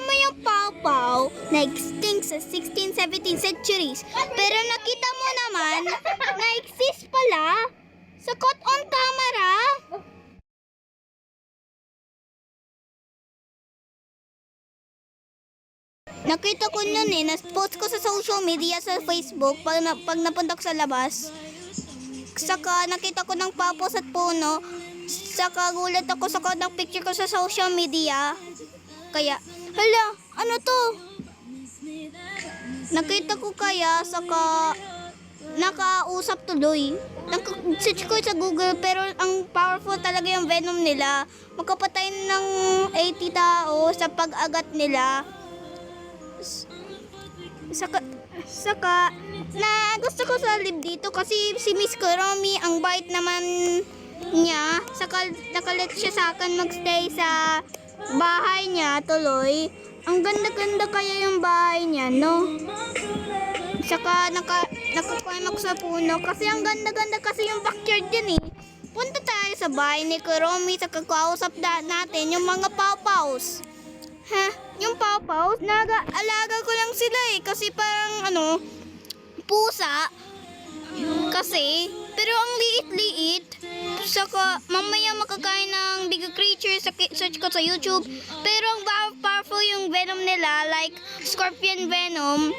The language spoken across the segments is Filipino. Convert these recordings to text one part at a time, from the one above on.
mo yung pawpaw na extinct sa 16th, 17th centuries. Pero nakita mo naman na exist pala sa caught on camera. Nakita ko nun na-post ko sa social media sa Facebook pag napunta ko sa labas. Saka nakita ko ng papos at puno. Saka gulat ako sa picture ko sa social media. Kaya, hala, ano to? Nakita ko kaya, saka nakausap tuloy. Search ko sa Google, pero ang powerful talaga yung venom nila. Makapatay ng 80 tao sa pag-agat nila. Saka na gusto ko sa live dito kasi si Miss Kuromi, ang bait naman niya. Saka nakalit siya sa akin magstay sa bahay niya tuloy. Ang ganda-ganda kaya yung bahay niya, no? Saka nakakuha ako sa puno kasi ang ganda-ganda kasi yung backyard din eh. Punta tayo sa bahay ni Kuromi, saka kausap natin yung mga pawpaws. Yung pawpaws, alaga ko lang sila eh. Kasi parang pusa. Kasi, pero ang liit-liit. Saka, mamaya makakain ng bigger creatures. Search ko sa YouTube. Pero ang powerful yung venom nila, like scorpion venom.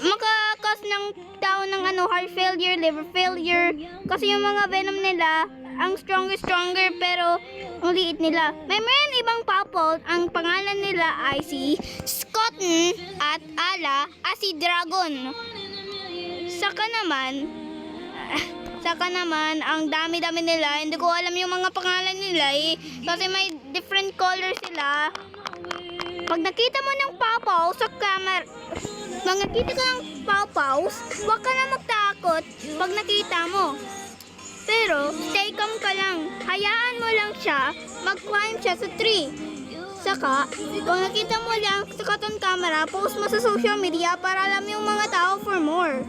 Makakas ng tao ng heart failure, liver failure. Kasi yung mga venom nila, ang stronger, pero ang liit nila. Mayroon ibang pawpaw, ang pangalan nila ay si Scotten at Ala si Dragon. Saka naman, ang dami-dami nila. Hindi ko alam yung mga pangalan nila eh. Kasi may different color sila. Pag nakita mo ng pawpaw sa camera, pag nakita ka ng pawpaws, huwag ka na magtakot pag nakita mo. Pero, stay calm ka lang. Hayaan mo lang siya, mag-climb siya sa tree. Saka, kung nakita mo lang sa caught on camera, post mo sa social media para alam yung mga tao for more.